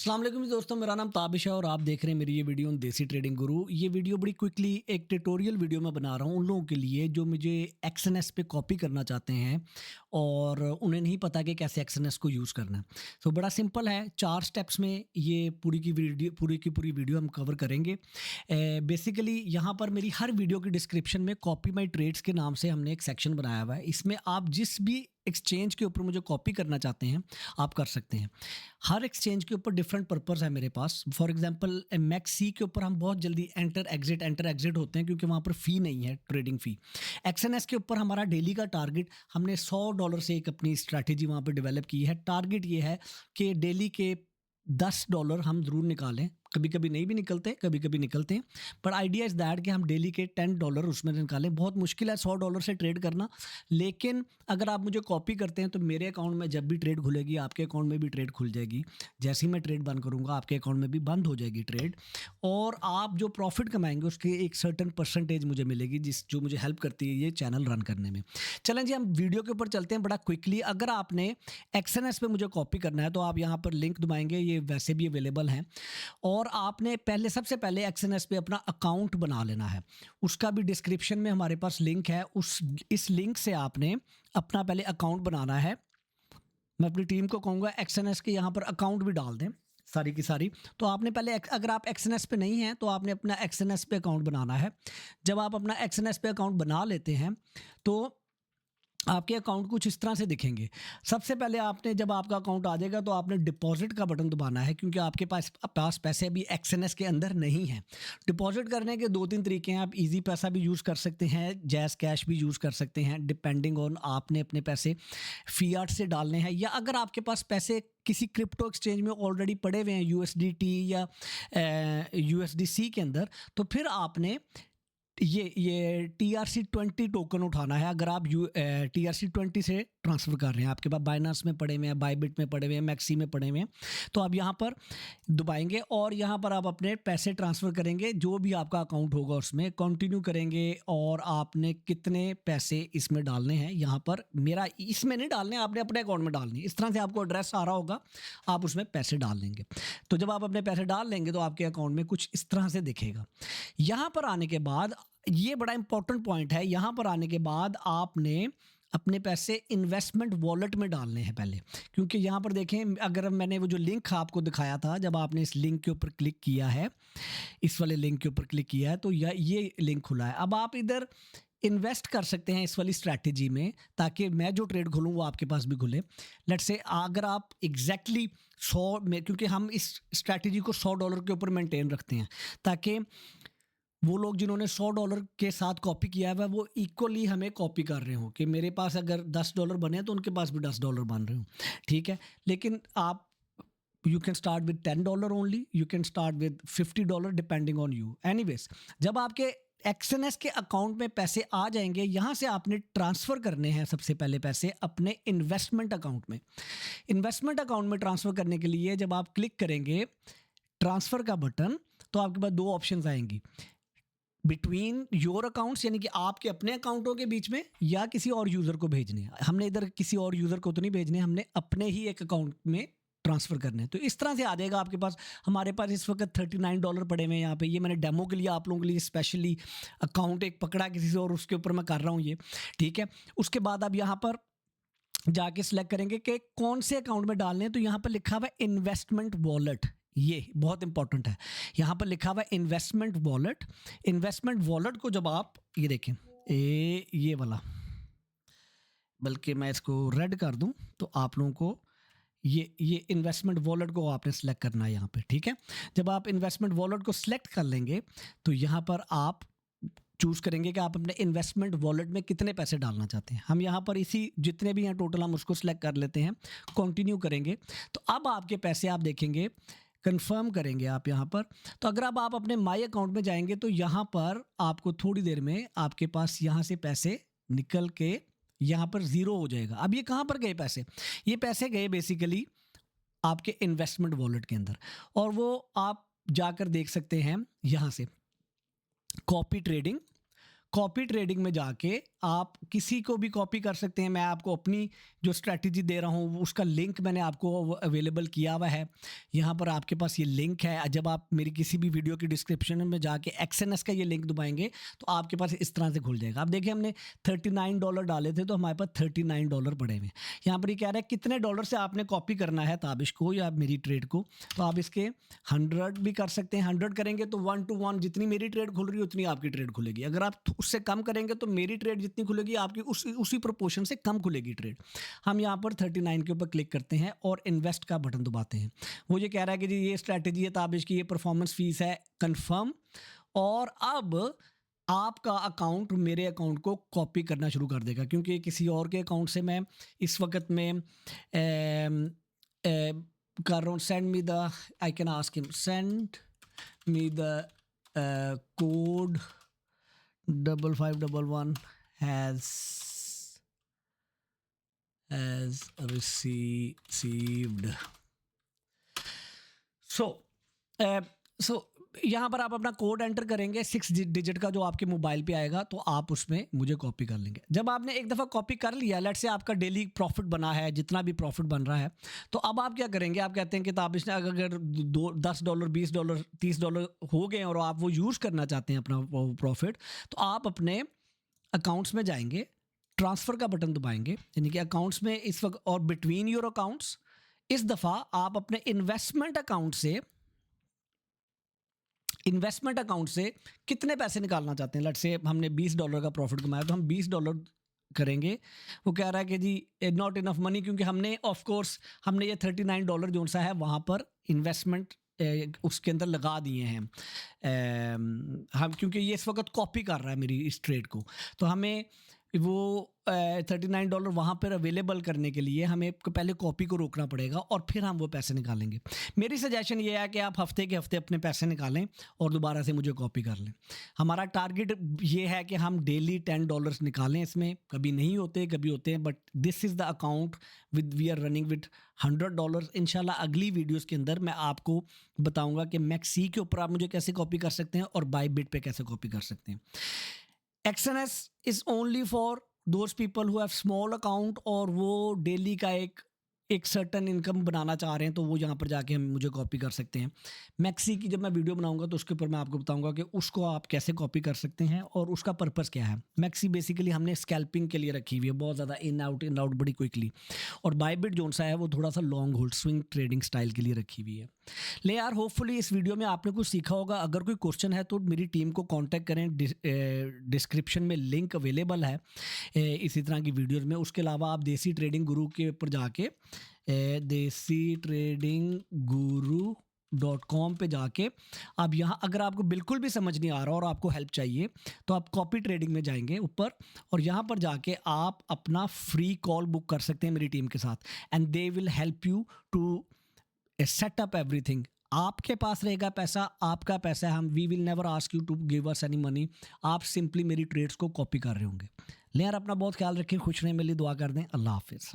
अस्सलाम वालेकुम दोस्तों, मेरा नाम ताबिश है और आप देख रहे हैं मेरी ये वीडियो ऑन देसी ट्रेडिंग गुरु। ये वीडियो बड़ी क्विकली एक ट्यूटोरियल वीडियो मैं बना रहा हूँ उन लोगों के लिए जो मुझे एक्सएनएस पे कॉपी करना चाहते हैं और उन्हें नहीं पता कि कैसे एक्सएनएस को यूज़ करना है। तो बड़ा सिंपल है, 4 स्टेप्स में ये पूरी की पूरी वीडियो हम कवर करेंगे। बेसिकली यहाँ पर मेरी हर वीडियो की डिस्क्रिप्शन में कॉपी माई ट्रेड्स के नाम से हमने एक सेक्शन बनाया हुआ है। इसमें आप जिस भी एक्सचेंज के ऊपर मुझे कॉपी करना चाहते हैं आप कर सकते हैं। हर एक्सचेंज के ऊपर डिफरेंट पर्पस है मेरे पास। फॉर एग्जांपल मैक्स सी के ऊपर हम बहुत जल्दी एंटर एग्जिट होते हैं क्योंकि वहाँ पर फ़ी नहीं है, ट्रेडिंग फ़ी। एक्सएनएस के ऊपर हमारा डेली का टारगेट, हमने $100 से एक अपनी स्ट्रैटेजी वहाँ पर डेवलप की है। टारगेट ये है कि डेली के $10 हम ज़रूर निकालें। कभी कभी नहीं भी निकलते, कभी कभी निकलते हैं, पर आइडिया इज़ दैट कि हम डेली के $10 उसमें निकालें। बहुत मुश्किल है $100 से ट्रेड करना, लेकिन अगर आप मुझे कॉपी करते हैं तो मेरे अकाउंट में जब भी ट्रेड खुलेगी आपके अकाउंट में भी ट्रेड खुल जाएगी। जैसे ही मैं ट्रेड बंद करूँगा आपके अकाउंट में भी बंद हो जाएगी ट्रेड, और आप जो प्रॉफिट कमाएंगे उसकी एक सर्टन परसेंटेज मुझे मिलेगी, जो मुझे हेल्प करती है ये चैनल रन करने में। चलें जी, हम वीडियो के ऊपर चलते हैं बड़ा क्विकली। अगर आपने एक्सएनएस पे मुझे कॉपी करना है तो आप यहाँ पर लिंक दबाएंगे, ये वैसे भी अवेलेबल हैं, और आपने सबसे पहले एक्सएनएस पे अपना अकाउंट बना लेना है। उसका भी डिस्क्रिप्शन में हमारे पास लिंक है, इस लिंक से आपने अपना पहले अकाउंट बनाना है। मैं अपनी टीम को कहूँगा एक्सएनएस के यहाँ पर अकाउंट भी डाल दें सारी की सारी। तो आपने पहले, अगर आप एक्सएनएस पे नहीं हैं तो आपने अपना एक्सएनएस पे अकाउंट बनाना है। जब आप अपना एक्सएनएस पे अकाउंट बना लेते हैं तो आपके अकाउंट कुछ इस तरह से दिखेंगे। सबसे पहले आपने, जब आपका अकाउंट आ जाएगा तो आपने डिपॉजिट का बटन दबाना है, क्योंकि आपके पास पैसे अभी एक्सएनएस के अंदर नहीं हैं। डिपॉजिट करने के 2-3 तरीके हैं। आप इजी पैसा भी यूज़ कर सकते हैं, जैज़ कैश भी यूज़ कर सकते हैं, डिपेंडिंग ऑन आपने अपने पैसे फियाट से डालने हैं, या अगर आपके पास पैसे किसी क्रिप्टो एक्सचेंज में ऑलरेडी पड़े हुए हैं यूएसडीटी या यूएसडीसी के अंदर, तो फिर आपने ये TRC20 टोकन उठाना है। अगर आप TRC20 से ट्रांसफ़र कर रहे हैं, आपके पास बाइनांस में पड़े हुए हैं, बायबिट में पड़े हुए हैं, मैक्सी में पड़े हुए हैं, तो आप यहाँ पर दबाएंगे और यहाँ पर आप अपने पैसे ट्रांसफ़र करेंगे। जो भी आपका अकाउंट होगा उसमें कंटिन्यू करेंगे, और आपने कितने पैसे इसमें डालने हैं, यहाँ पर मेरा इसमें नहीं डालने, आपने अपने अकाउंट में डालने। इस तरह से आपको एड्रेस आ रहा होगा, आप उसमें पैसे डाल लेंगे। तो जब आप अपने पैसे डाल लेंगे तो आपके अकाउंट में कुछ इस तरह से दिखेगा। यहाँ पर आने के बाद, ये बड़ा इंपॉर्टेंट पॉइंट है, यहाँ पर आने के बाद आपने अपने पैसे इन्वेस्टमेंट वॉलेट में डालने हैं पहले, क्योंकि यहाँ पर देखें, अगर मैंने वो जो लिंक आपको दिखाया था, जब आपने इस लिंक के ऊपर क्लिक किया है, इस वाले लिंक के ऊपर क्लिक किया है, तो ये लिंक खुला है। अब आप इधर इन्वेस्ट कर सकते हैं इस वाली स्ट्रैटेजी में, ताकि मैं जो ट्रेड खोलूँ वो आपके पास भी खुले। लेट्स से अगर आप एग्जैक्टली 100 में, क्योंकि हम इस स्ट्रैटेजी को $100 के ऊपर मेंटेन रखते हैं, ताकि वो लोग जिन्होंने $100 के साथ कॉपी किया है वो इक्वली हमें कॉपी कर रहे हो, कि मेरे पास अगर $10 बने हैं तो उनके पास भी $10 बन रहे हो, ठीक है। लेकिन आप, you can start with $10 only, you can start with $50 depending on you. Anyways, जब आपके एक्सएनएस के अकाउंट में पैसे आ जाएंगे, यहाँ से आपने ट्रांसफ़र करने हैं सबसे पहले पैसे अपने इन्वेस्टमेंट अकाउंट में। इन्वेस्टमेंट अकाउंट में ट्रांसफ़र करने के लिए जब आप क्लिक करेंगे ट्रांसफ़र का बटन, तो आपके पास 2 ऑप्शंस आएंगी, बिटवीन योर अकाउंट्स, यानी कि आपके अपने अकाउंटों के बीच में, या किसी और यूज़र को भेजने। हमने इधर किसी और यूज़र को तो नहीं भेजने, हमने अपने ही एक अकाउंट में ट्रांसफ़र करने हैं। तो इस तरह से आ जाएगा आपके पास। हमारे पास इस वक्त $39 पड़े हुए हैं यहाँ पे। ये मैंने डेमो के लिए, आप लोगों के लिए स्पेशली अकाउंट एक पकड़ा किसी से और उसके ऊपर मैं कर रहा हूँ ये, ठीक है। उसके बाद आप यहाँ पर जाके सिलेक्ट करेंगे कि कौन से अकाउंट में डालने हैं। तो यहाँ पर लिखा हुआ है इन्वेस्टमेंट वॉलेट, ये बहुत इंपॉर्टेंट है। यहाँ पर लिखा हुआ है इन्वेस्टमेंट वॉलेट। इन्वेस्टमेंट वॉलेट को जब आप, ये देखें, ये वाला, बल्कि मैं इसको रेड कर दूं तो आप लोगों को ये इन्वेस्टमेंट वॉलेट को आपने सेलेक्ट करना है यहाँ पे, ठीक है। जब आप इन्वेस्टमेंट वॉलेट को सिलेक्ट कर लेंगे तो यहाँ पर आप चूज़ करेंगे कि आप अपने इन्वेस्टमेंट वॉलेट में कितने पैसे डालना चाहते हैं। हम यहाँ पर इसी जितने भी हैं टोटल हम उसको सिलेक्ट कर लेते हैं, कंटिन्यू करेंगे। तो अब आपके पैसे आप देखेंगे, कंफर्म करेंगे आप यहाँ पर। तो अगर अब आप अपने माई अकाउंट में जाएंगे तो यहाँ पर आपको थोड़ी देर में आपके पास यहाँ से पैसे निकल के यहाँ पर ज़ीरो हो जाएगा। अब ये कहाँ पर गए पैसे? ये पैसे गए बेसिकली आपके इन्वेस्टमेंट वॉलेट के अंदर, और वो आप जाकर देख सकते हैं यहाँ से कॉपी ट्रेडिंग में जाके आप किसी को भी कॉपी कर सकते हैं। मैं आपको अपनी जो स्ट्रैटेजी दे रहा हूँ उसका लिंक मैंने आपको अवेलेबल किया हुआ है। यहाँ पर आपके पास ये लिंक है। जब आप मेरी किसी भी वीडियो की डिस्क्रिप्शन में जाके XNS का ये लिंक दबाएंगे तो आपके पास इस तरह से खुल जाएगा। अब देखिए हमने $39 डाले थे तो हमारे पास $39 पड़े हुए हैं। यहाँ पर ये कह रहा है कितने डॉलर से आपने कॉपी करना है ताबिश को या मेरी ट्रेड को। तो आप इसके 100 भी कर सकते हैं। 100 करेंगे तो 1 to 1 जितनी मेरी ट्रेड खुल रही है उतनी आपकी ट्रेड खुलेगी। अगर आप उससे कम करेंगे तो मेरी ट्रेड जितनी खुलेगी आपकी उसी प्रोपोर्शन से कम खुलेगी ट्रेड। हम यहाँ पर 39 के ऊपर क्लिक करते हैं और इन्वेस्ट का बटन दबाते हैं। वो ये कह रहा है कि जी ये स्ट्रैटेजी है ताबिश की, ये परफॉर्मेंस फीस है, कंफर्म। और अब आपका अकाउंट मेरे अकाउंट को कॉपी करना शुरू कर देगा, क्योंकि किसी और के अकाउंट से मैं इस वक्त में कर रहा हूँ। Send me the, I can ask him, send me the code 5511 has received. सो यहाँ पर आप अपना कोड एंटर करेंगे 6 डिजिट का जो आपके मोबाइल पे आएगा, तो आप उसमें मुझे कॉपी कर लेंगे। जब आपने एक दफ़ा कॉपी कर लिया, लेट से आपका डेली प्रॉफिट बना है, जितना भी प्रॉफिट बन रहा है, तो अब आप क्या करेंगे, आप कहते हैं कि आप इसने अगर $10 $20 $30 हो गए और आप वो यूज़ करना चाहते हैं अपना वो प्रॉफिट, तो आप अपने अकाउंट्स में जाएंगे, ट्रांसफ़र का बटन दबाएंगे, यानी कि अकाउंट्स में इस वक्त, और बिटवीन योर अकाउंट्स इस दफ़ा आप अपने इन्वेस्टमेंट अकाउंट से कितने पैसे निकालना चाहते हैं। लेट्स से हमने $20 का प्रॉफिट कमाया तो हम $20 करेंगे। वो कह रहा है कि जी नॉट इनफ मनी, क्योंकि हमने ऑफ कोर्स हमने ये $39 जो सा है वहाँ पर इन्वेस्टमेंट उसके अंदर लगा दिए हैं। हम क्योंकि ये इस वक्त कॉपी कर रहा है मेरी इस ट्रेड को, तो हमें वो $39 वहाँ पर अवेलेबल करने के लिए हमें पहले कॉपी को रोकना पड़ेगा और फिर हम वो पैसे निकालेंगे। मेरी सजेशन ये है कि आप हफ्ते के हफ्ते अपने पैसे निकालें और दोबारा से मुझे कॉपी कर लें। हमारा टारगेट ये है कि हम डेली $10 निकालें। इसमें कभी नहीं होते, कभी होते हैं, but this is the account we are running with $100। इंशाल्लाह अगली वीडियोज़ के अंदर मैं आपको बताऊँगा कि मैक्सी के ऊपर आप मुझे कैसे कॉपी कर सकते हैं और बायबिट पे कैसे कॉपी कर सकते हैं। XNS is only for those people who have small account और वो डेली का एक सर्टन इनकम बनाना चाह रहे हैं, तो वो यहाँ पर जाके हम मुझे कॉपी कर सकते हैं। मैक्सी की जब मैं वीडियो बनाऊंगा तो उसके ऊपर मैं आपको बताऊंगा कि उसको आप कैसे कॉपी कर सकते हैं और उसका पर्पस क्या है। मैक्सी बेसिकली हमने स्कैल्पिंग के लिए रखी हुई है, बहुत ज़्यादा इन आउट बड़ी क्विकली। और बायबिट जोन सा है वो थोड़ा सा long hold swing trading style के लिए रखी हुई है। ले यार, होपफुली इस वीडियो में आपने कुछ सीखा होगा। अगर कोई क्वेश्चन है तो मेरी टीम को कांटेक्ट करें, डिस्क्रिप्शन में लिंक अवेलेबल है इसी तरह की वीडियोज़ में। उसके अलावा आप देसी ट्रेडिंग गुरु के ऊपर जाके desytradingguru.com पे जाके अब यहाँ अगर आपको बिल्कुल भी समझ नहीं आ रहा और आपको हेल्प चाहिए तो आप कॉपी ट्रेडिंग में जाएंगे ऊपर, और यहाँ पर जाके आप अपना फ्री कॉल बुक कर सकते हैं मेरी टीम के साथ, and they will help you to set up everything. आपके पास रहेगा पैसा, आपका पैसा है, हम we will never ask you to give us any money. आप सिंपली मेरी ट्रेड्स को कॉपी कर रहे होंगे। ले यार, अपना बहुत ख्याल रखें, खुश रहें, मेरे लिए दुआ कर दें। अल्लाह हाफिज़।